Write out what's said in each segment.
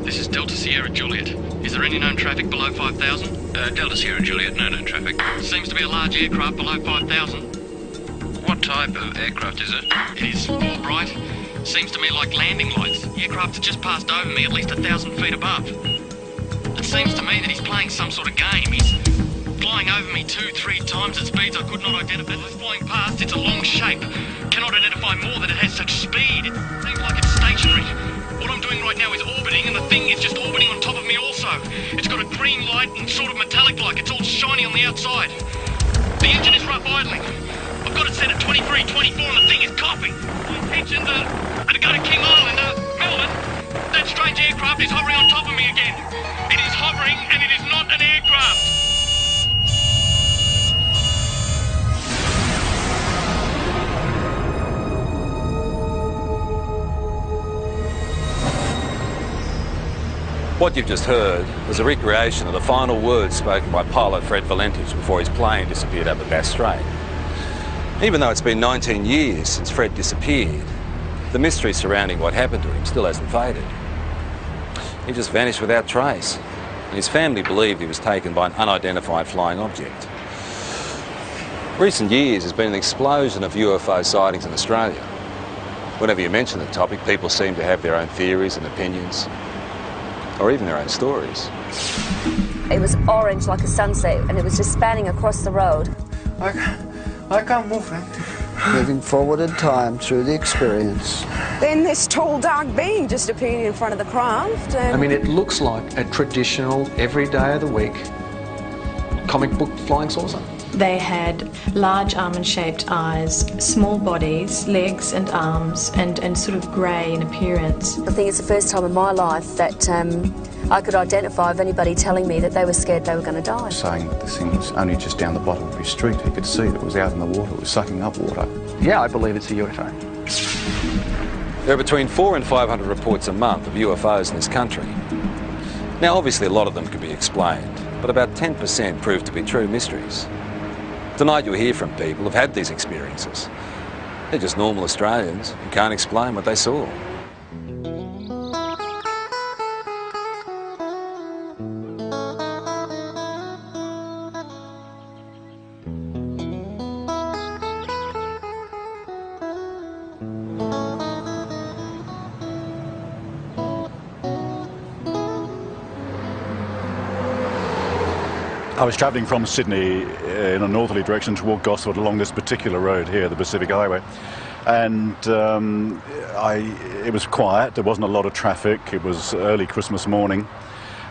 This is Delta Sierra Juliet. Is there any known traffic below 5,000? Delta Sierra Juliet, no known traffic. Seems to be a large aircraft below 5,000. What type of aircraft is it? It is more bright. Seems to me like landing lights. The aircraft has just passed over me at least 1,000 feet above. It seems to me that he's playing some sort of game. He's flying over me 2-3 times at speeds I could not identify. As it's flying past, it's a long shape. Cannot identify more that it has such speed. It seems like it's stationary. What I'm doing right now is orbiting, and the thing is just orbiting on top of me also. It's got a green light and sort of metallic-like. It's all shiny on the outside. The engine is rough idling. I've got it set at 23, 24, and the thing is coughing. My intentions are to go to King Island, Melbourne. That strange aircraft is hovering on top of me again. It is hovering, and it is not an aircraft. What you've just heard was a recreation of the final words spoken by pilot Fred Valentich before his plane disappeared over Bass Strait. Even though it's been 19 years since Fred disappeared, the mystery surrounding what happened to him still hasn't faded. He just vanished without trace, and his family believed he was taken by an unidentified flying object. Recent years has been an explosion of UFO sightings in Australia. Whenever you mention the topic, people seem to have their own theories and opinions, or even their own stories. It was orange like a sunset, and it was just spanning across the road. I can't move, man. Moving forward in time through the experience. Then this tall, dark being just appeared in front of the craft. And I mean, it looks like a traditional, every day of the week, comic book flying saucer. They had large almond-shaped eyes, small bodies, legs and arms, and sort of grey in appearance. I think it's the first time in my life that I could identify of anybody telling me that they were scared they were going to die. Saying that this thing was only just down the bottom of his street. He could see that it was out in the water, it was sucking up water. Yeah, I believe it's a UFO. There are between 400 and 500 reports a month of UFOs in this country. Now, obviously a lot of them can be explained, but about 10% prove to be true mysteries. Tonight you'll hear from people who've had these experiences. They're just normal Australians who can't explain what they saw. I was travelling from Sydney in a northerly direction toward Gosford along this particular road here, the Pacific Highway, and it was quiet. There wasn't a lot of traffic. It was early Christmas morning,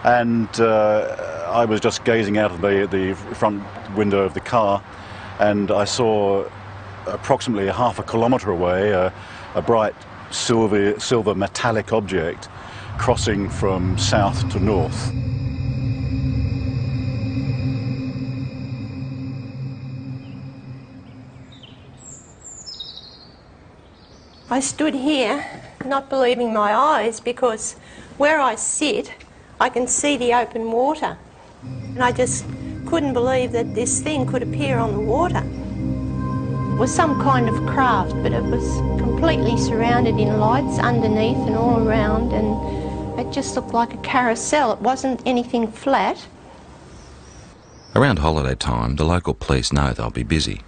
and I was just gazing out of the front window of the car, and I saw approximately half a kilometre away a bright silver metallic object crossing from south to north. I stood here not believing my eyes, because where I sit I can see the open water, and I just couldn't believe that this thing could appear on the water. It was some kind of craft, but it was completely surrounded in lights underneath and all around, and it just looked like a carousel. It wasn't anything flat. Around holiday time, the local police know they'll be busy.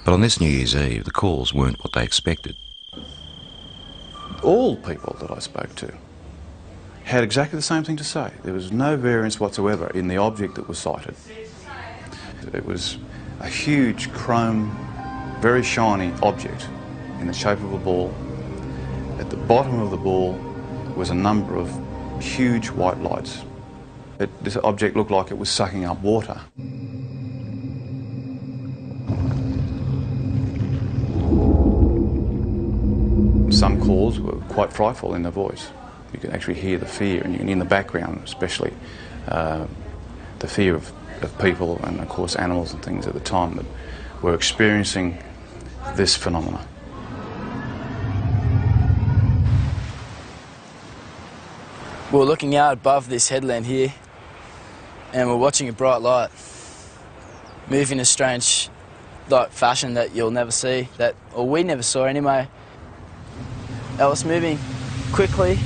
But on this New Year's Eve, the calls weren't what they expected. All people that I spoke to had exactly the same thing to say. There was no variance whatsoever in the object that was sighted. It was a huge chrome, very shiny object in the shape of a ball. At the bottom of the ball was a number of huge white lights. This object looked like it was sucking up water. Some calls were quite frightful in their voice. You could actually hear the fear, and in the background especially, the fear of people and of course animals and things at the time that were experiencing this phenomena. We're looking out above this headland here, and we're watching a bright light move in a strange fashion that you'll never see, or we never saw anyway. It was moving quickly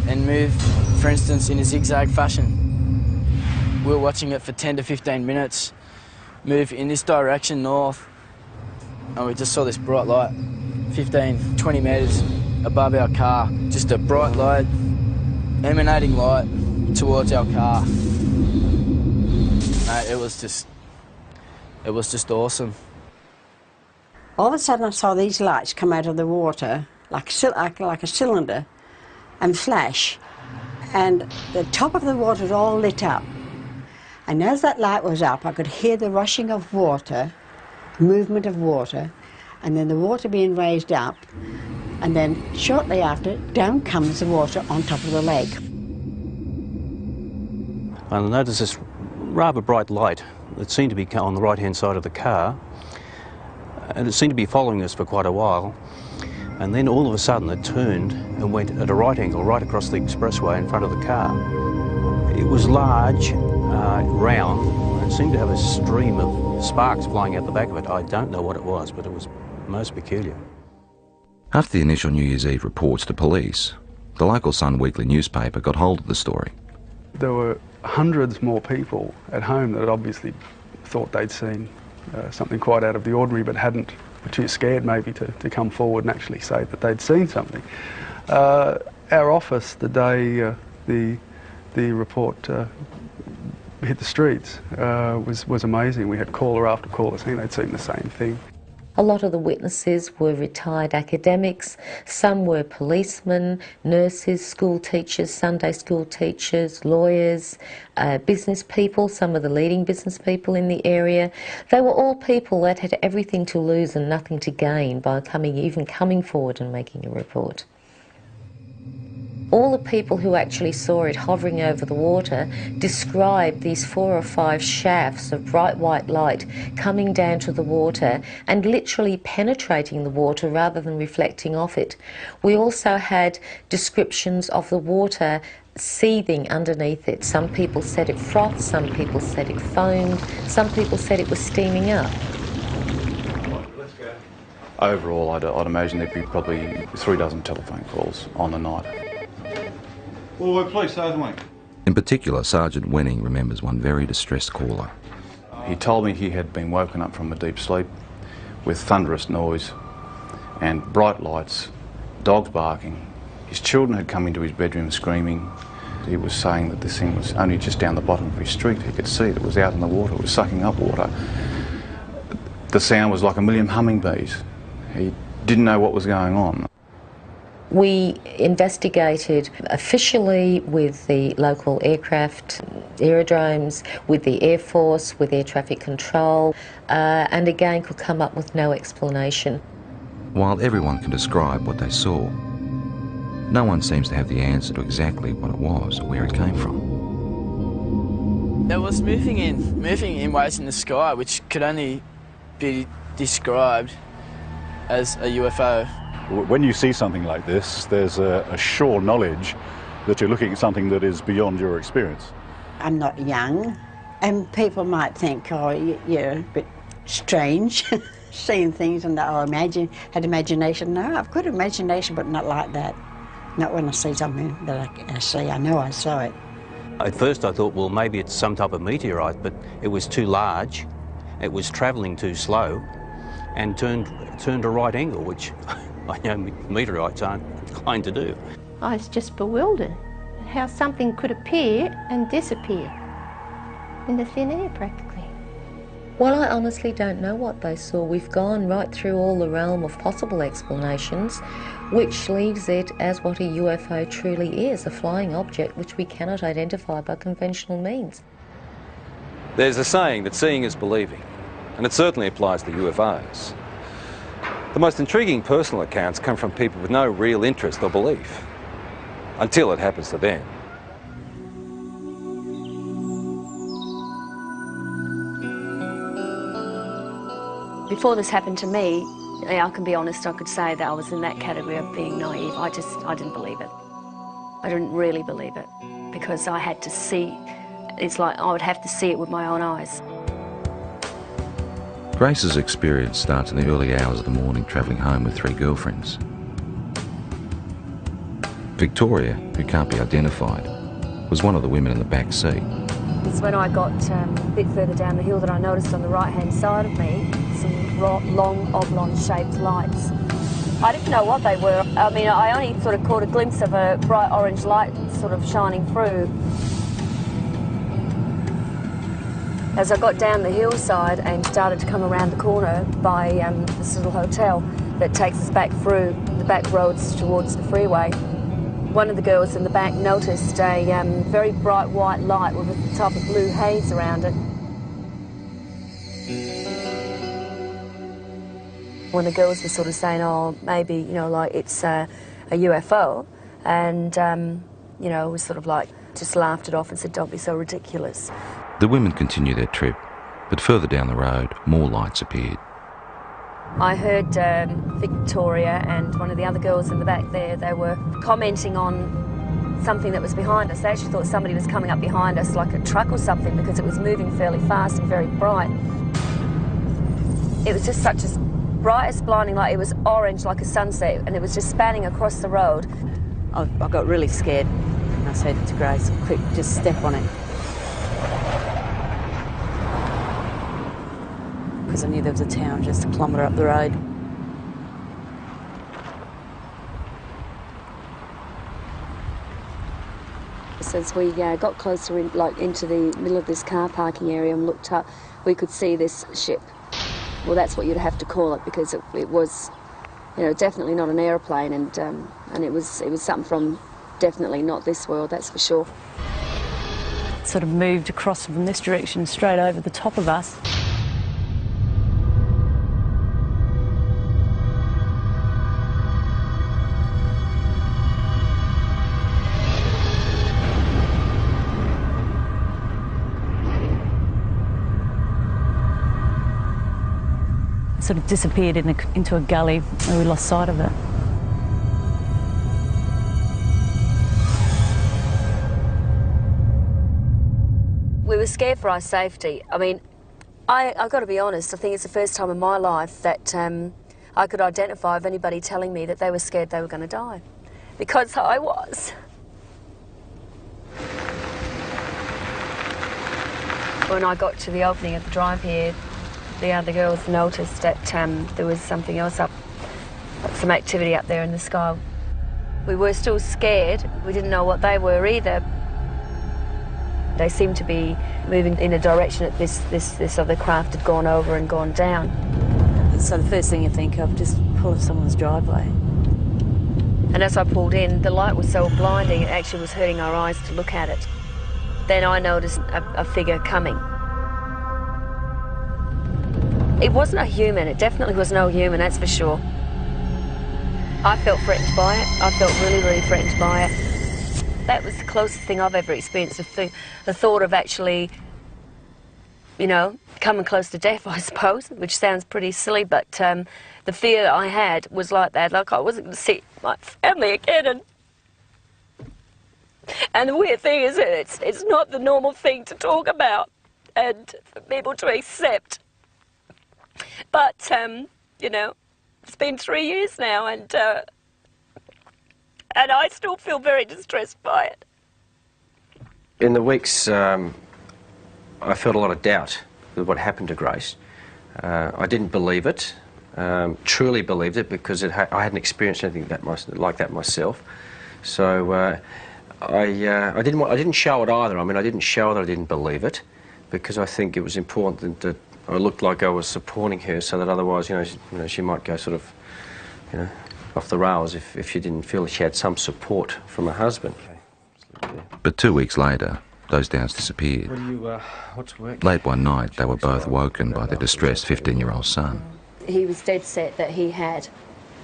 and moved for instance, in a zigzag fashion. We were watching it for 10 to 15 minutes, move in this direction north, and we just saw this bright light, 15, 20 metres above our car. Just a bright light, emanating light towards our car. Mate, it was just awesome. All of a sudden I saw these lights come out of the water, like a cylinder, and flash. And the top of the water was all lit up. And as that light was up, I could hear the rushing of water, movement of water, and then the water being raised up, and then shortly after, down comes the water on top of the lake. I noticed this rather bright light that seemed to be on the right-hand side of the car, and it seemed to be following us for quite a while. And then all of a sudden it turned and went at a right angle right across the expressway in front of the car. It was large, round, and it seemed to have a stream of sparks flying out the back of it. I don't know what it was, but it was most peculiar. After the initial New Year's Eve reports to police, the local Sun Weekly newspaper got hold of the story. There were hundreds more people at home that had obviously thought they'd seen something quite out of the ordinary, but hadn't, were too scared maybe to come forward and actually say that they'd seen something. Our office, the day the report hit the streets, was amazing. We had caller after caller saying they'd seen the same thing. A lot of the witnesses were retired academics, some were policemen, nurses, school teachers, Sunday school teachers, lawyers, business people, some of the leading business people in the area. They were all people that had everything to lose and nothing to gain by even coming forward and making a report. All the people who actually saw it hovering over the water described these 4 or 5 shafts of bright white light coming down to the water and literally penetrating the water rather than reflecting off it. We also had descriptions of the water seething underneath it. Some people said it frothed, some people said it foamed, some people said it was steaming up. Overall, I'd imagine there'd be probably 3 dozen telephone calls on the night. Well, police, Sergeant. In particular, Sergeant Wenning remembers one very distressed caller. He told me he had been woken up from a deep sleep with thunderous noise and bright lights, dogs barking. His children had come into his bedroom screaming. He was saying that this thing was only just down the bottom of his street. He could see it was out in the water, it was sucking up water. The sound was like a million hummingbees. He didn't know what was going on. We investigated officially with the local aircraft, aerodromes, with the Air Force, with air traffic control, and again could come up with no explanation. While everyone can describe what they saw, no one seems to have the answer to exactly what it was or where it came from. There was moving in waves in the sky which could only be described as a UFO. When you see something like this, there's a sure knowledge that you're looking at something that is beyond your experience. I'm not young, and people might think, oh, you're a bit strange, seeing things and that, or had imagination. No, I've got imagination, but not like that. Not when I see something that I see. I know I saw it. At first I thought, well, maybe it's some type of meteorite, but it was too large, it was travelling too slow, and turned a right angle, which I know meteorites aren't inclined to do. I was just bewildered at how something could appear and disappear in the thin air practically. Well, I honestly don't know what they saw. We've gone right through all the realm of possible explanations, which leaves it as what a UFO truly is, a flying object which we cannot identify by conventional means. There's a saying that seeing is believing, and it certainly applies to UFOs. The most intriguing personal accounts come from people with no real interest or belief, until it happens to them. Before this happened to me, I can be honest, I could say that I was in that category of being naive. I didn't believe it. I didn't really believe it, because I had to see, it's like I would have to see it with my own eyes. Grace's experience starts in the early hours of the morning travelling home with 3 girlfriends. Victoria, who can't be identified, was one of the women in the back seat. It's when I got a bit further down the hill that I noticed on the right-hand side of me some long oblong-shaped lights. I didn't know what they were. I mean, I only sort of caught a glimpse of a bright orange light sort of shining through. As I got down the hillside and started to come around the corner by this little hotel that takes us back through the back roads towards the freeway, one of the girls in the back noticed a very bright white light with a type of blue haze around it. When the girls were sort of saying, oh, maybe, you know, like it's a UFO, and, you know, was sort of like, just laughed it off and said, don't be so ridiculous. The women continued their trip, but further down the road, more lights appeared. I heard Victoria and one of the other girls in the back there, they were commenting on something that was behind us. They actually thought somebody was coming up behind us, like a truck or something, because it was moving fairly fast and very bright. It was just such a bright as blinding light. It was orange like a sunset, and it was just spanning across the road. I got really scared, and I said to Grace, quick, just step on it. Because I knew there was a town just a kilometre up the road. As we got closer into the middle of this car parking area and looked up, we could see this ship. Well, that's what you'd have to call it, because it was, you know, definitely not an aeroplane, and it was something from definitely not this world, that's for sure. It sort of moved across from this direction straight over the top of us. Sort of disappeared into a gully where we lost sight of it. We were scared for our safety. I mean, I've got to be honest, I think it's the first time in my life that I could identify with anybody telling me that they were scared they were going to die. Because I was. When I got to the opening of the drive here, the other girls noticed that there was something else up, some activity up there in the sky. We were still scared. We didn't know what they were either. They seemed to be moving in a direction that this other craft had gone over and gone down. So the first thing you think of, just pull up someone's driveway. And as I pulled in, the light was so blinding, it actually was hurting our eyes to look at it. Then I noticed a figure coming. It wasn't a human, it definitely was no human, that's for sure. I felt threatened by it, I felt really, really threatened by it. That was the closest thing I've ever experienced, the thought of actually, you know, coming close to death, I suppose, which sounds pretty silly, but the fear I had was like that, like I wasn't going to see my family again. And the weird thing is that it's not the normal thing to talk about and for people to accept. But, you know, it's been 3 years now, and I still feel very distressed by it. In the weeks, I felt a lot of doubt with what happened to Grace. I didn't believe it, truly believed it, because I hadn't experienced anything like that myself. So I didn't show it either. I mean, I didn't show that I didn't believe it, because I think it was important that I looked like I was supporting her, so that otherwise, you know, she might go sort of, you know, off the rails if she didn't feel she had some support from her husband. But 2 weeks later, those doubts disappeared. What's work? Late one night, they were both woken by their distressed 15-year-old son. He was dead set that he had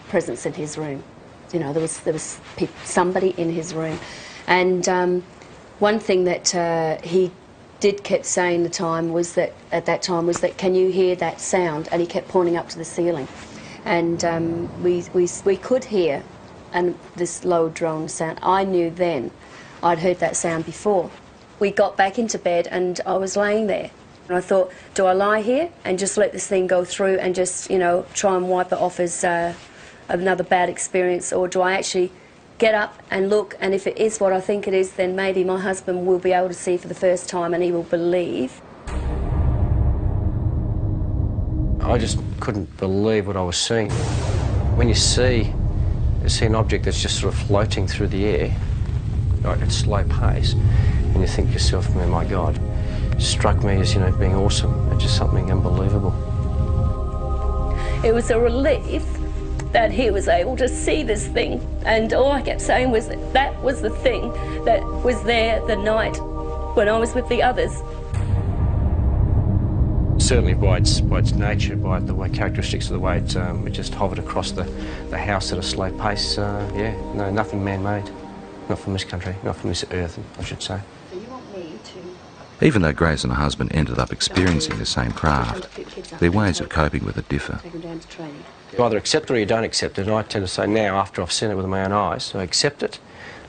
presence in his room. You know, there was somebody in his room. And one thing that he kept saying at that time was that, can you hear that sound? And he kept pointing up to the ceiling. And we could hear this low drone sound. I knew then I'd heard that sound before. We got back into bed and I was laying there. And I thought, do I lie here and just let this thing go through and just, you know, try and wipe it off as another bad experience, or do I actually get up and look, and if it is what I think it is, then maybe my husband will be able to see for the first time and he will believe. I just couldn't believe what I was seeing. When you see an object that's just sort of floating through the air, like at slow pace, and you think to yourself, oh my God, it struck me as, you know, being awesome. It's just something unbelievable. It was a relief that he was able to see this thing, and all I kept saying was that was the thing that was there the night when I was with the others. Certainly by its nature, by the way, characteristics of the way it just hovered across the house at a slow pace, yeah, no, nothing man-made. Not from this country, not from this earth, I should say. So you want me to... Even though Grace and her husband ended up experiencing the same craft, their ways of coping with it differ. You either accept it or you don't accept it, and I tend to say now, after I've seen it with my own eyes, I accept it,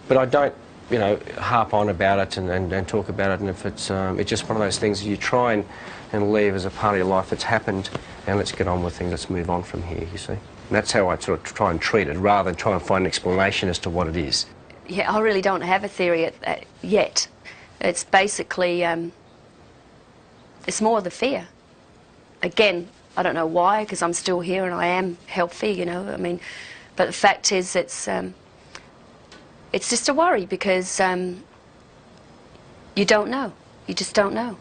but I don't, you know, harp on about it and talk about it, and if it's just one of those things you try and leave as a part of your life that's happened, and let's get on with things, let's move on from here, you see. And that's how I sort of try and treat it, rather than try and find an explanation as to what it is. Yeah, I really don't have a theory yet. It's basically, it's more the fear. Again, I don't know why, because I'm still here and I am healthy, you know, I mean, but the fact is it's just a worry because you don't know. You just don't know.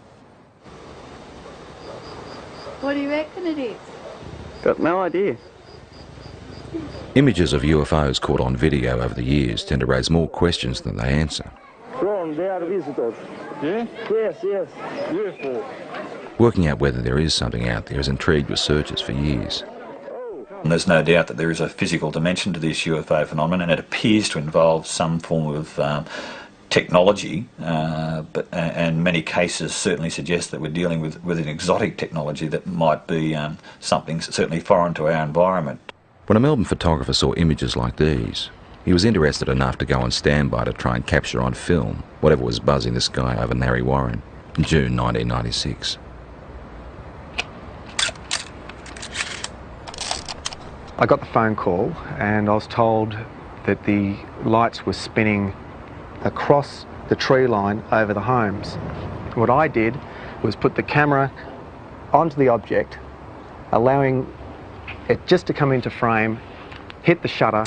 What do you reckon it is? Got no idea. Images of UFOs caught on video over the years tend to raise more questions than they answer. Ron, they are visitors. Yeah? Yes, yes. UFO. Working out whether there is something out there has intrigued researchers for years. And there's no doubt that there is a physical dimension to this UFO phenomenon, and it appears to involve some form of technology, and many cases certainly suggest that we're dealing with an exotic technology that might be something certainly foreign to our environment. When a Melbourne photographer saw images like these, he was interested enough to go on standby to try and capture on film whatever was buzzing the sky over Narre Warren in June 1996. I got the phone call and I was told that the lights were spinning across the tree line over the homes. What I did was put the camera onto the object, allowing it just to come into frame, hit the shutter,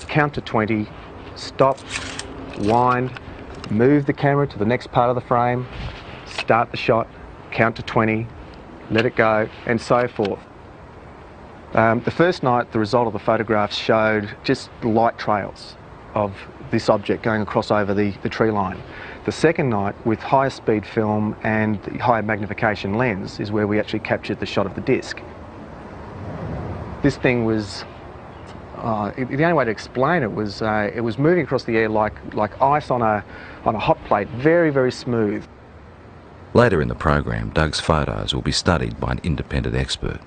count to 20, stop, wind, move the camera to the next part of the frame, start the shot, count to 20, let it go, and so forth. The first night, the result of the photographs showed just light trails of this object going across over the tree line. The second night, with higher speed film and the higher magnification lens, is where we actually captured the shot of the disc. This thing was, the only way to explain it was moving across the air like ice on a hot plate, very, very smooth. Later in the program, Doug's photos will be studied by an independent expert.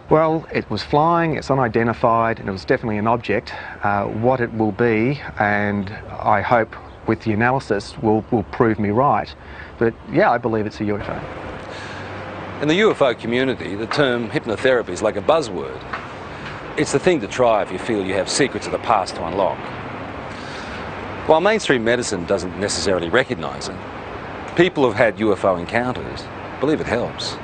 Well, it was flying, it's unidentified, and it was definitely an object. What it will be, and I hope with the analysis will prove me right. But yeah, I believe it's a UFO. In the UFO community, the term hypnotherapy is like a buzzword. It's the thing to try if you feel you have secrets of the past to unlock. While mainstream medicine doesn't necessarily recognise it, people who've had UFO encounters believe it helps.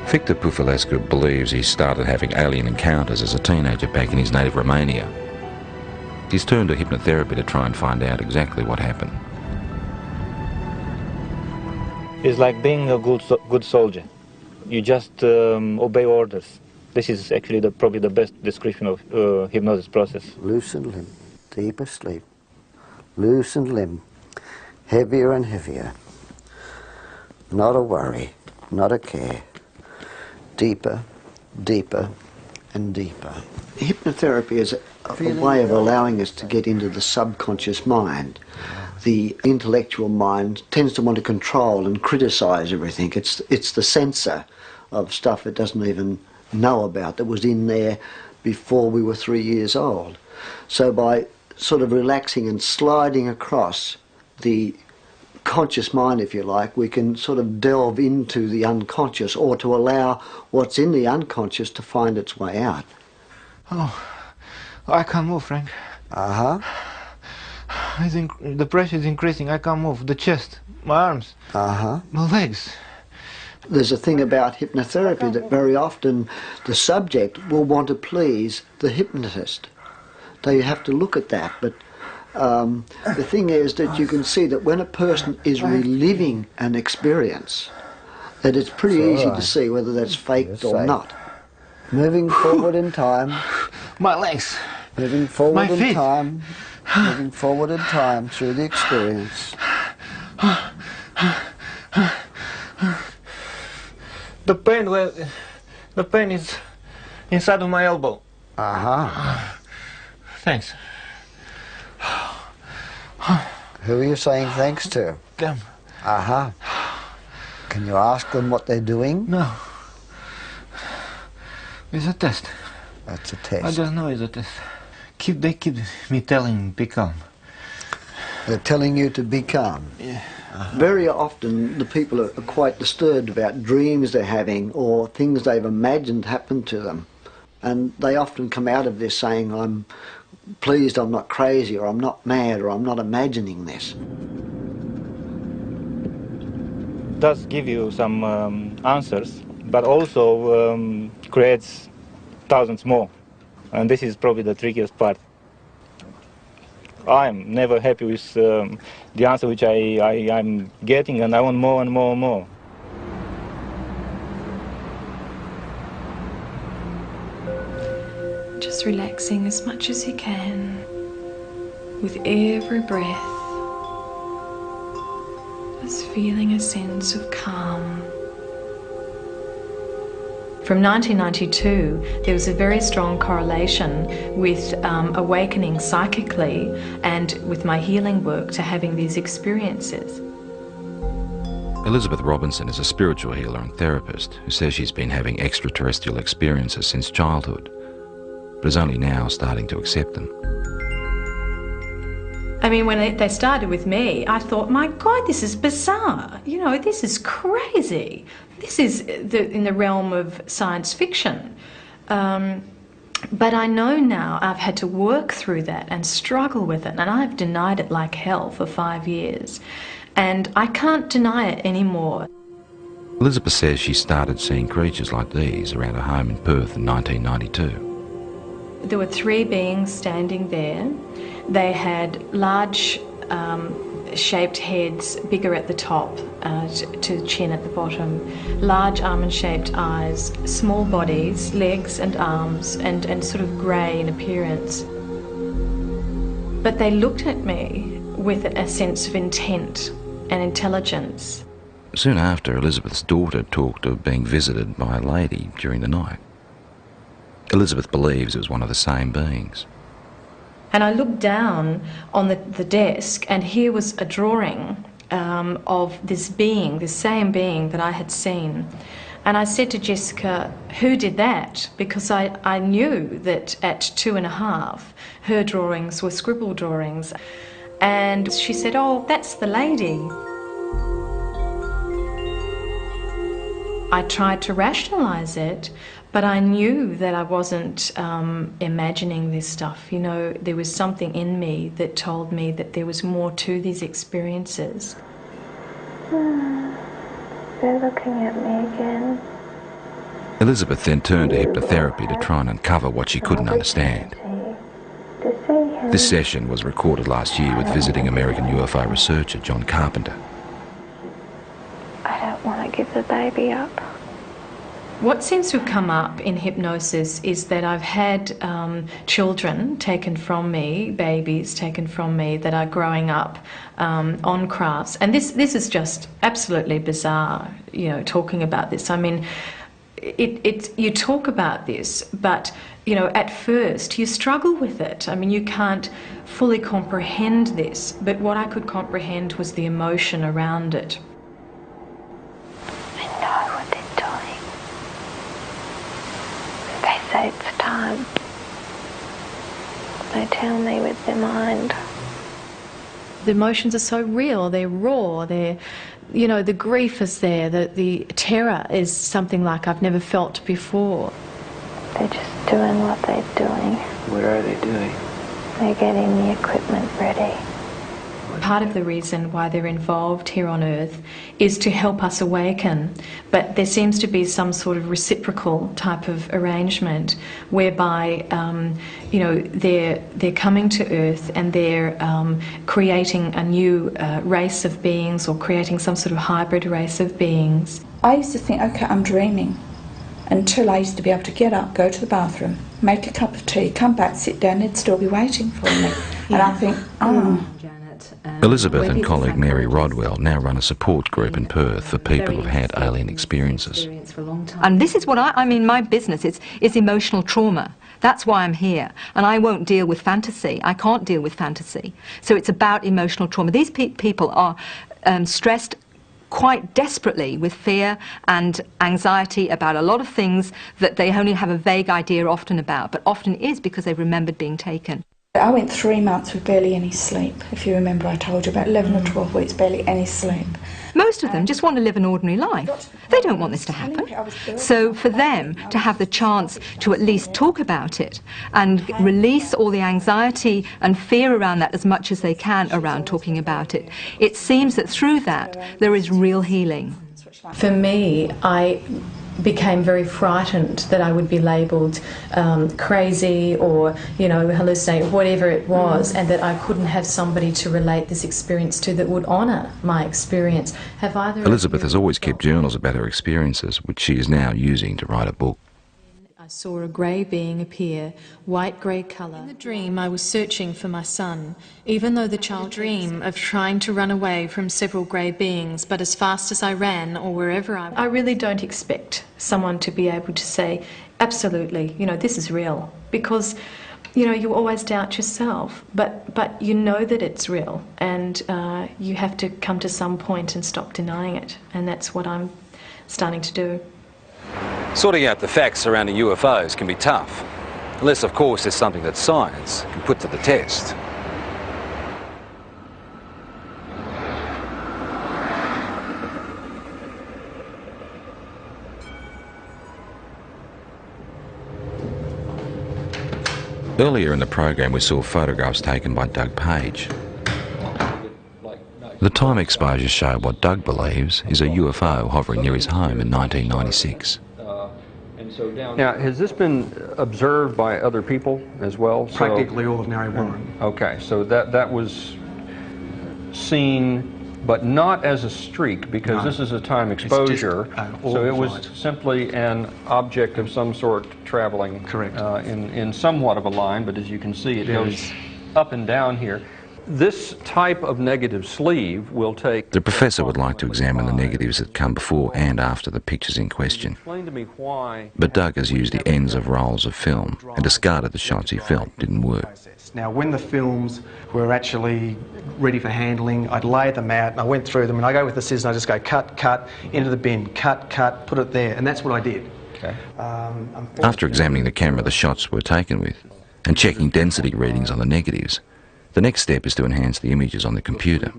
Victor Pufulescu believes he started having alien encounters as a teenager back in his native Romania. He's turned to hypnotherapy to try and find out exactly what happened. It's like being a good soldier. You just obey orders. This is actually probably the best description of hypnosis process. Loosened limb, deeper sleep. Loosened limb, heavier and heavier. Not a worry, not a care. Deeper, deeper, and deeper. Hypnotherapy is a way of allowing us to get into the subconscious mind. The intellectual mind tends to want to control and criticise everything. It's the censor of stuff it doesn't even know about that was in there before we were 3 years old. So by sort of relaxing and sliding across the conscious mind, if you like, we can sort of delve into the unconscious, or to allow what's in the unconscious to find its way out. Oh, I can't move, Frank. Uh-huh. The pressure is increasing. I can't move. The chest, my arms, my legs. There's a thing about hypnotherapy that very often the subject will want to please the hypnotist. So you have to look at that. But the thing is that you can see that when a person is reliving an experience, that it's pretty easy to see whether that's faked or not. Moving forward in time. My legs. Moving forward My feet. in time. Moving forward in time through the experience. The pain is inside of my elbow. Thanks. Who are you saying thanks to? Them. Can you ask them what they're doing? No. It's a test. That's a test. I just know it's a test. They keep me telling be calm. They're telling you to be calm. Yeah. Very often the people are quite disturbed about dreams they're having or things they've imagined happen to them. And they often come out of this saying, I'm pleased I'm not crazy, or I'm not mad, or I'm not imagining this. It does give you some answers, but also creates thousands more. And this is probably the trickiest part. I'm never happy with the answer which I'm getting, and I want more and more and more. Just relaxing as much as you can with every breath. Just feeling a sense of calm. From 1992, there was a very strong correlation with awakening psychically and with my healing work to having these experiences. Elizabeth Robinson is a spiritual healer and therapist who says she's been having extraterrestrial experiences since childhood, but is only now starting to accept them. I mean, when they started with me, I thought, my God, this is bizarre. You know, this is crazy. This is in the realm of science fiction. But I know now I've had to work through that and struggle with it, and I've denied it like hell for 5 years. And I can't deny it anymore. Elizabeth says she started seeing creatures like these around her home in Perth in 1992. There were 3 beings standing there. They had large shaped heads, bigger at the top to the chin at the bottom, large almond-shaped eyes, small bodies, legs and arms, and sort of grey in appearance. But they looked at me with a sense of intent and intelligence. Soon after, Elizabeth's daughter talked of being visited by a lady during the night. Elizabeth believes it was one of the same beings. And I looked down on the desk, and here was a drawing of this being, this same being that I had seen. And I said to Jessica, who did that? Because I knew that at 2.5, her drawings were scribble drawings. And she said, oh, that's the lady. I tried to rationalise it, but I knew that I wasn't imagining this stuff. You know, there was something in me that told me that there was more to these experiences. They're looking at me again. Elizabeth then turned to hypnotherapy to try and uncover what she couldn't understand. This session was recorded last year with visiting American UFO researcher John Carpenter. I don't want to give the baby up. What seems to have come up in hypnosis is that I've had children taken from me, babies taken from me that are growing up on crafts. And this is just absolutely bizarre, you know, talking about this. I mean, you talk about this, but, you know, at first you struggle with it. I mean, you can't fully comprehend this, but what I could comprehend was the emotion around it. I know what they're doing. They say it's time. They tell me with their mind. The emotions are so real, they're raw, you know, the grief is there, the terror is something like I've never felt before. They're just doing what they're doing. What are they doing? They're getting the equipment ready. Part of the reason why they're involved here on Earth is to help us awaken, but there seems to be some sort of reciprocal type of arrangement whereby, you know, they're coming to Earth and they're creating a new race of beings, or creating some sort of hybrid race of beings. I used to think, okay, I'm dreaming, until I used to be able to get up, go to the bathroom, make a cup of tea, come back, sit down, they'd still be waiting for me. And I think, oh. Elizabeth and colleague Mary Rodwell now run a support group in Perth for people who've had alien experiences. And this is what I mean, my business is emotional trauma. That's why I'm here. And I won't deal with fantasy. I can't deal with fantasy. So it's about emotional trauma. These people are stressed quite desperately with fear and anxiety about a lot of things that they only have a vague idea often about, but often is because they've remembered being taken. I went 3 months with barely any sleep. If you remember, I told you about 11 or 12 weeks, barely any sleep. Most of them just want to live an ordinary life. They don't want this to happen. So for them to have the chance to at least talk about it and release all the anxiety and fear around that as much as they can around talking about it, it seems that through that there is real healing. For me, I became very frightened that I would be labelled crazy or, you know, hallucinate, whatever it was, and that I couldn't have somebody to relate this experience to that would honour my experience. Have either Elizabeth has always kept journals about her experiences, which she is now using to write a book. I saw a grey being appear, white-grey colour. In the dream, I was searching for my son, even though the child dream of trying to run away from several grey beings, but as fast as I ran or wherever I really don't expect someone to be able to say, absolutely, you know, this is real, because, you know, you always doubt yourself, but you know that it's real, and you have to come to some point and stop denying it, and that's what I'm starting to do. Sorting out the facts surrounding UFOs can be tough, unless of course there's something that science can put to the test. Earlier in the program we saw photographs taken by Doug Page. The time exposures show what Doug believes is a UFO hovering near his home in 1996. Now, has this been observed by other people as well? Practically all of Narre Warren. Okay, so that was seen, but not as a streak, because this is a time exposure. So it was simply an object of some sort traveling. Correct. In somewhat of a line, but as you can see, it goes up and down here. This type of negative sleeve will take... The professor would like to examine the negatives that come before and after the pictures in question. Explain to me why... But Doug has used the ends of rolls of film and discarded the shots he felt didn't work. Now, when the films were actually ready for handling, I'd lay them out and I went through them, and I go with the scissors and I just go cut, cut, into the bin, cut, cut, put it there, and that's what I did. Okay. After examining the camera the shots were taken with and checking density readings on the negatives, the next step is to enhance the images on the computer.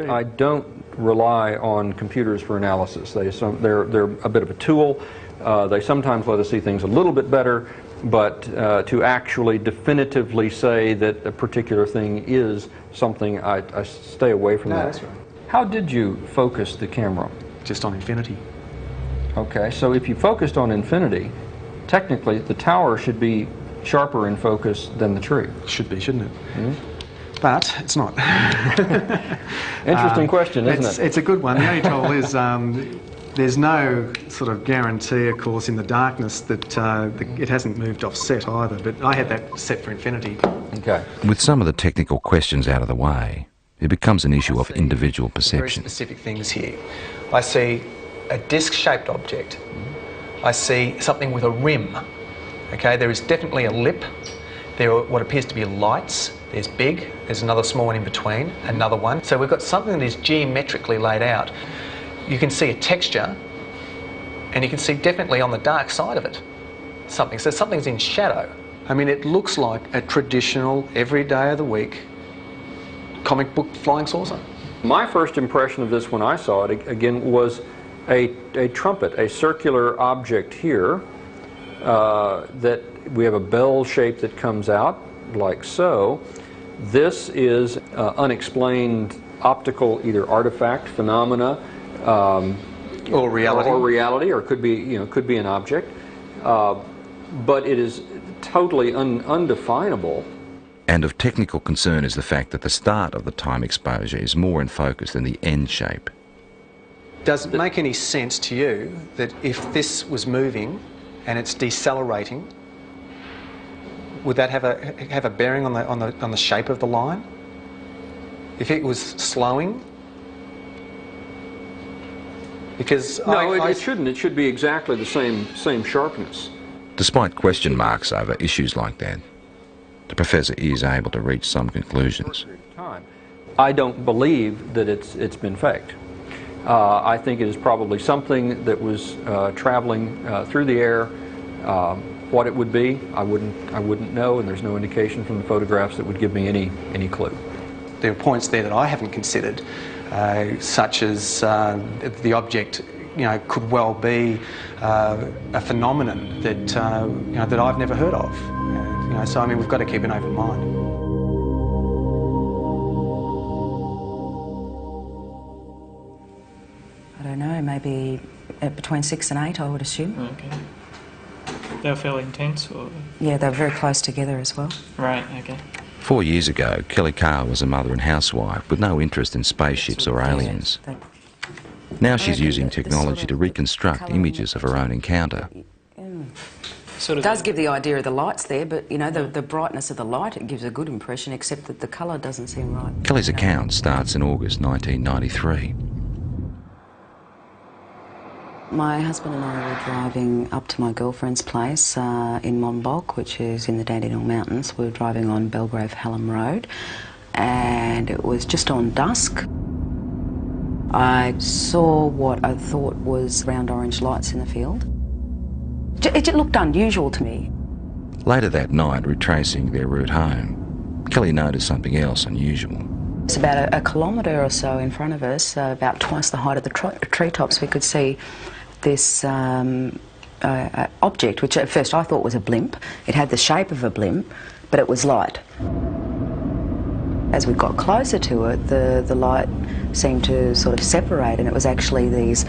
I don't rely on computers for analysis. They're a bit of a tool. They sometimes let us see things a little bit better, but to actually definitively say that a particular thing is something, I stay away from that. That's right. How did you focus the camera? Just on infinity. Okay, so if you focused on infinity, technically the tower should be sharper in focus than the tree. Should be, shouldn't it? Mm-hmm. But it's not. Interesting question, isn't it? It's a good one. The only trouble is there's no sort of guarantee, of course, in the darkness that it hasn't moved off set either, but I had that set for infinity. Okay. With some of the technical questions out of the way, it becomes an issue of individual perception. Very specific things here. I see a disc-shaped object. I see something with a rim. Okay, there is definitely a lip. There are what appears to be lights. There's big, there's another small one in between, another one. So we've got something that is geometrically laid out. You can see a texture, and you can see definitely on the dark side of it something. So something's in shadow. I mean, it looks like a traditional, every day of the week, comic book flying saucer. My first impression of this when I saw it, again, was a trumpet, a circular object here that we have a bell shape that comes out, like so. This is unexplained optical either artifact, phenomena, or reality, or could be, could be an object, but it is totally undefinable. And of technical concern is the fact that the start of the time exposure is more in focus than the end shape. Does it make any sense to you that if this was moving and it's decelerating, would that have a bearing on the shape of the line? If it was slowing? Because no, it shouldn't. It should be exactly the same sharpness. Despite question marks over issues like that, the professor is able to reach some conclusions. I don't believe that it's been faked. I think it is probably something that was traveling through the air. What it would be, I wouldn't know, and there's no indication from the photographs that would give me any clue. There are points there that I haven't considered, such as the object, could well be a phenomenon that that I've never heard of. So I mean, we've got to keep an open mind. I don't know, maybe between 6 and 8, I would assume. Okay. They were fairly intense, or? Yeah, they were very close together as well. Right, okay. 4 years ago, Kelly Carr was a mother and housewife with no interest in spaceships or aliens. Now she's using technology to reconstruct images of her own encounter. It does give the idea of the lights there, but the brightness of the light, it gives a good impression, except that the colour doesn't seem right. Kelly's account starts in August 1993. My husband and I were driving up to my girlfriend's place in Monbulk, which is in the Dandenong Mountains. We were driving on Belgrave Hallam Road, and it was just on dusk. I saw what I thought was round orange lights in the field. It looked unusual to me. Later that night, retracing their route home, Kelly noticed something else unusual. It's about a kilometre or so in front of us, about twice the height of the treetops. We could see this object, which at first I thought was a blimp. It had the shape of a blimp, but it was light. As we got closer to it, the light seemed to sort of separate, and it was actually these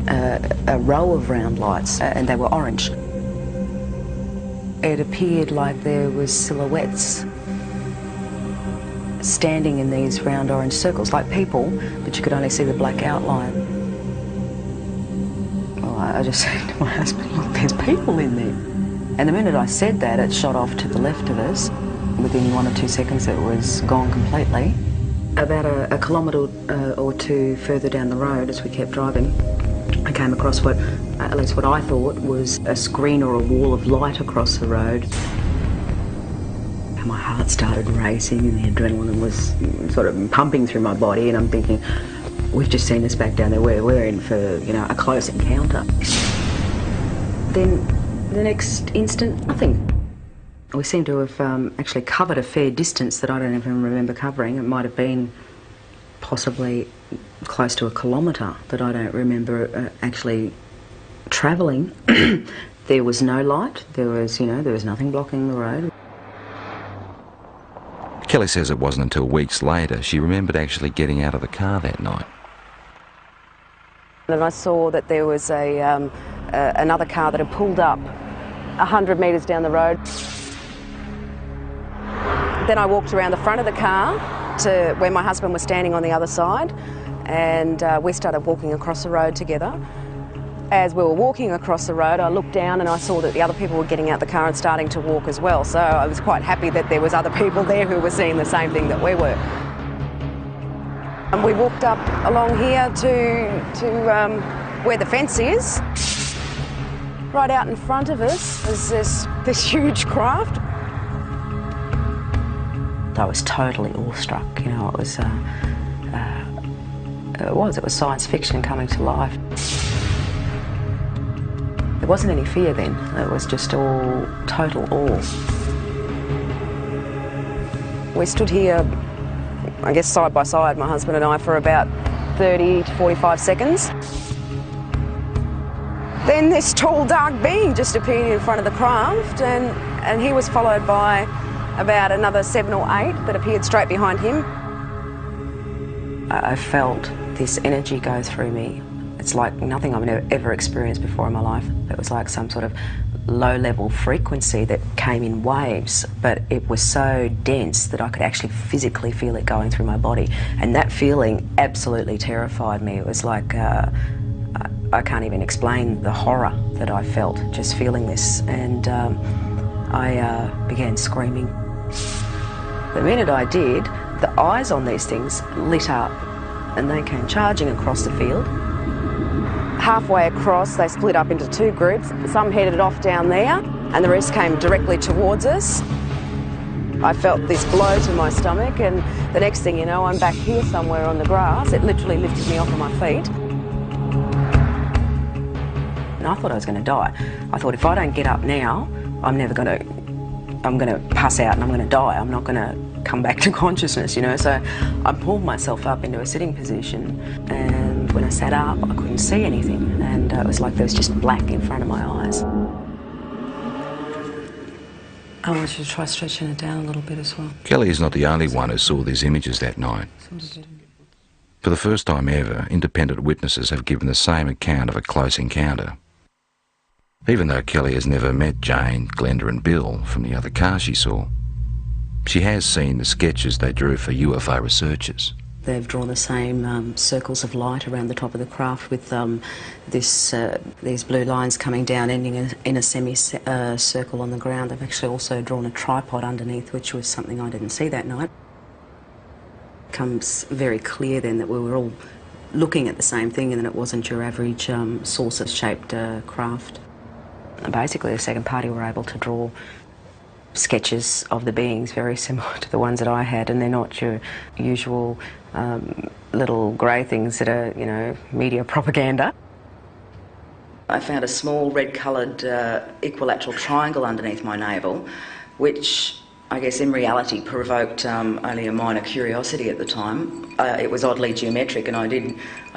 a row of round lights, and they were orange. It appeared like there was silhouettes standing in these round orange circles, like people, but you could only see the black outline. Well, I just said to my husband, look, there's people in there. And the minute I said that, it shot off to the left of us. Within 1 or 2 seconds, it was gone completely. About a kilometre or two further down the road, as we kept driving, I came across at least what I thought was a screen or a wall of light across the road. And my heart started racing and the adrenaline was sort of pumping through my body, and I'm thinking, we've just seen this back down there, we're in for, a close encounter. Then the next instant, nothing. We seem to have actually covered a fair distance that I don't even remember covering. It might have been possibly close to a kilometre that I don't remember actually travelling. There was no light. There was nothing blocking the road. Kelly says it wasn't until weeks later she remembered actually getting out of the car that night. And I saw that there was another car that had pulled up 100 metres down the road. Then I walked around the front of the car to where my husband was standing on the other side, and we started walking across the road together. As we were walking across the road, I looked down and I saw that the other people were getting out the car and starting to walk as well. So I was quite happy that there was other people there who were seeing the same thing that we were. And we walked up along here to where the fence is. Right out in front of us is this huge craft. I was totally awestruck, it was science fiction coming to life. There wasn't any fear then, it was just all total awe. We stood here, I guess side by side, my husband and I, for about 30 to 45 seconds. Then this tall, dark being just appeared in front of the craft, and he was followed by about another 7 or 8 that appeared straight behind him. I felt this energy go through me. It's like nothing I've ever experienced before in my life. It was like some sort of low-level frequency that came in waves, but it was so dense that I could actually physically feel it going through my body. And that feeling absolutely terrified me. It was like, I can't even explain the horror that I felt just feeling this. And I began screaming. The minute I did, the eyes on these things lit up and they came charging across the field. Halfway across, they split up into 2 groups. Some headed off down there and the rest came directly towards us. I felt this blow to my stomach, and the next thing you know, I'm back here somewhere on the grass. It literally lifted me off of my feet. And I thought I was going to die. I thought if I don't get up now, I'm going to pass out and I'm going to die. I'm not going to come back to consciousness, you know. So I pulled myself up into a sitting position, and when I sat up, I couldn't see anything, and it was like there was just black in front of my eyes. I want you to try stretching it down a little bit as well. Kelly is not the only one who saw these images that night. For the first time ever, independent witnesses have given the same account of a close encounter. Even though Kelly has never met Jane, Glenda and Bill from the other car she saw, she has seen the sketches they drew for UFO researchers. They've drawn the same circles of light around the top of the craft with these blue lines coming down, ending in a semi-circle on the ground. They've actually also drawn a tripod underneath, which was something I didn't see that night. It becomes very clear then that we were all looking at the same thing and that it wasn't your average saucer-shaped craft. And basically, the second party were able to draw sketches of the beings very similar to the ones that I had, and they're not your usual little grey things that are, you know, media propaganda. I found a small red-coloured equilateral triangle underneath my navel, which I guess in reality provoked only a minor curiosity at the time. It was oddly geometric, and I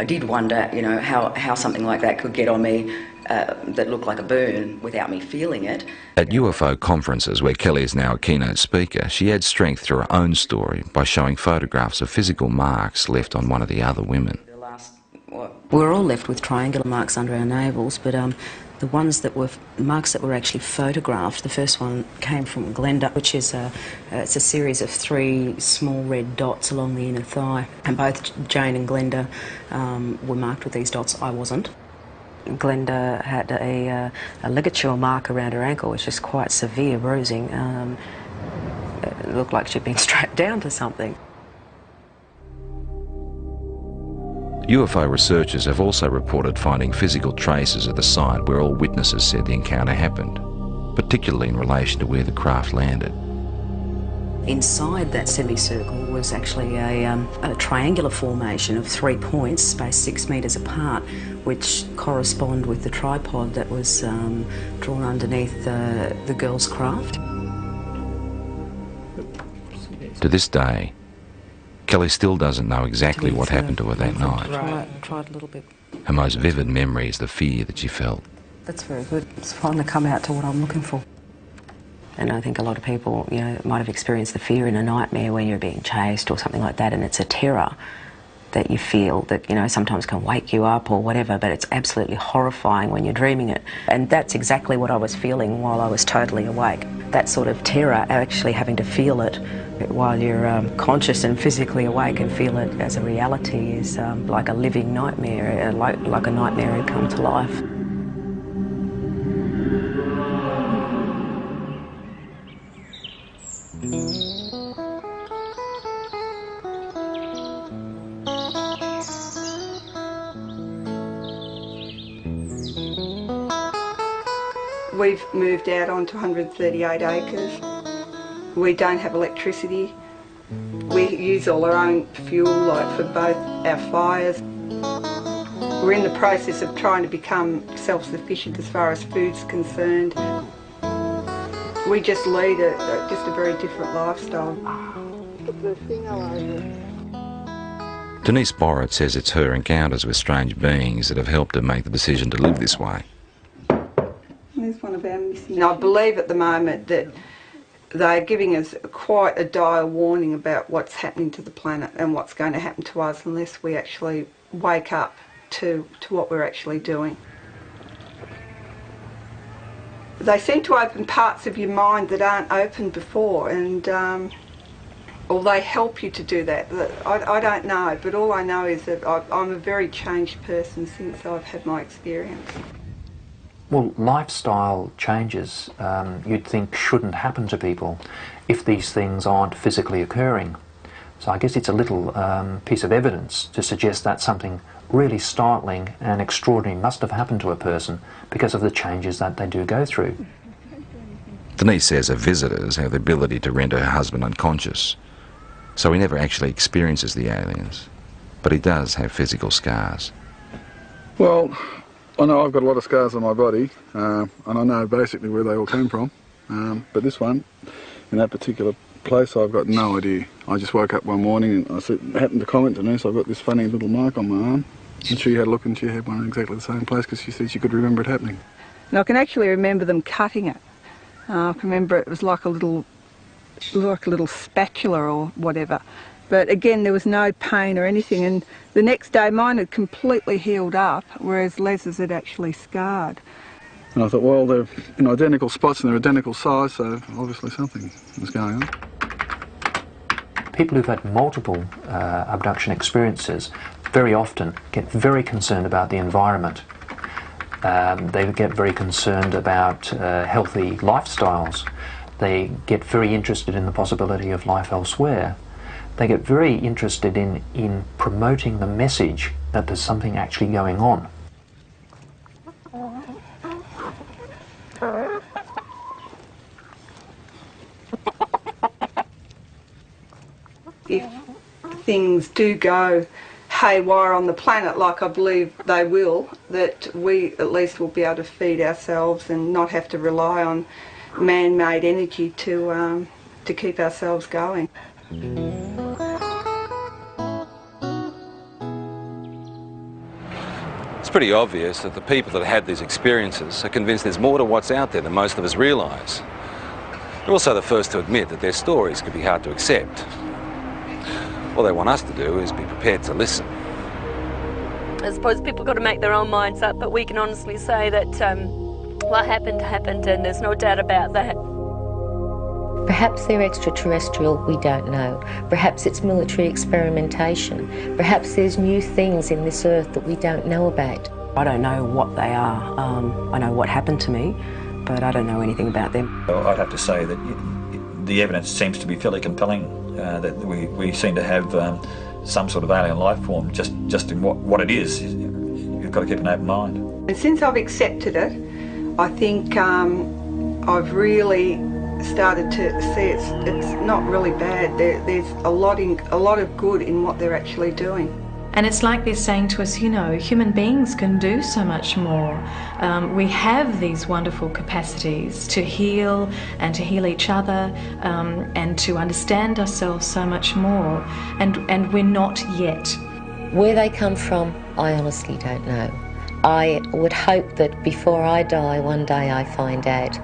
did wonder, you know, how something like that could get on me that looked like a burn without me feeling it. At UFO conferences, where Kelly is now a keynote speaker, she adds strength to her own story by showing photographs of physical marks left on one of the other women. We were all left with triangular marks under our navels, but the ones that were marks that were actually photographed, the first one came from Glenda, which is it's a series of 3 small red dots along the inner thigh, and both Jane and Glenda were marked with these dots. I wasn't. Glenda had a ligature mark around her ankle, which is quite severe bruising. It looked like she'd been strapped down to something. UFO researchers have also reported finding physical traces of the site where all witnesses said the encounter happened, particularly in relation to where the craft landed. Inside that semicircle was actually a triangular formation of 3 points spaced 6 metres apart, which correspond with the tripod that was drawn underneath the girl's craft. To this day, Kelly still doesn't know exactly what happened to her that night. Tried a little bit. Her most vivid memory is the fear that she felt. That's very good. It's finally come out to what I'm looking for. And I think a lot of people, you know, might have experienced the fear in a nightmare when you're being chased or something like that, and it's a terror that you feel that, you know, sometimes can wake you up or whatever, but it's absolutely horrifying when you're dreaming it. And that's exactly what I was feeling while I was totally awake. That sort of terror, actually having to feel it while you're conscious and physically awake and feel it as a reality, is like a living nightmare, like a nightmare had come to life. We've moved out onto 138 acres. We don't have electricity. We use all our own fuel, like for both our fires. We're in the process of trying to become self-sufficient as far as food's concerned. We just lead just a very different lifestyle. Denise Borrett says it's her encounters with strange beings that have helped her make the decision to live this way. There's one of our missing. I believe at the moment that they're giving us quite a dire warning about what's happening to the planet and what's going to happen to us unless we actually wake up to what we're actually doing. They seem to open parts of your mind that aren't open before, and or they help you to do that. I don't know, but all I know is that I'm a very changed person since I've had my experience. Well, lifestyle changes you'd think shouldn't happen to people if these things aren't physically occurring. So I guess it's a little piece of evidence to suggest that something really startling and extraordinary must have happened to a person because of the changes that they do go through. Denise says her visitors have the ability to render her husband unconscious, so he never actually experiences the aliens, but he does have physical scars. Well, I know I've got a lot of scars on my body, and I know basically where they all came from, but this one, in that particular place, I've got no idea. I just woke up one morning and I happened to comment to Denise, I've got this funny little mark on my arm, and she had a look and she had one in exactly the same place because she said she could remember it happening. And I can actually remember them cutting it. I can remember it was like a little spatula or whatever. But again, there was no pain or anything, and the next day mine had completely healed up, whereas Les's had actually scarred. And I thought, well, they're in identical spots and they're identical size, so obviously something was going on. People who've had multiple abduction experiences very often get very concerned about the environment. They get very concerned about healthy lifestyles. They get very interested in the possibility of life elsewhere. They get very interested in promoting the message that there's something actually going on. If things do go haywire on the planet, like I believe they will, that we at least will be able to feed ourselves and not have to rely on man-made energy to keep ourselves going. It's pretty obvious that the people that had these experiences are convinced there's more to what's out there than most of us realise. They're also the first to admit that their stories could be hard to accept. All they want us to do is be prepared to listen. I suppose people got to make their own minds up, but we can honestly say that what happened, happened, and there's no doubt about that. Perhaps they're extraterrestrial, we don't know. Perhaps it's military experimentation. Perhaps there's new things in this earth that we don't know about. I don't know what they are. I know what happened to me, but I don't know anything about them. I'd have to say that the evidence seems to be fairly compelling, that we seem to have some sort of alien life form, just in what it is. You've got to keep an open mind. And since I've accepted it, I think I've really started to see it's not really bad. There's a lot of good in what they're actually doing. And it's like they're saying to us, you know, human beings can do so much more. We have these wonderful capacities to heal and to heal each other and to understand ourselves so much more. And we're not yet. Where they come from, I honestly don't know. I would hope that before I die, one day I find out.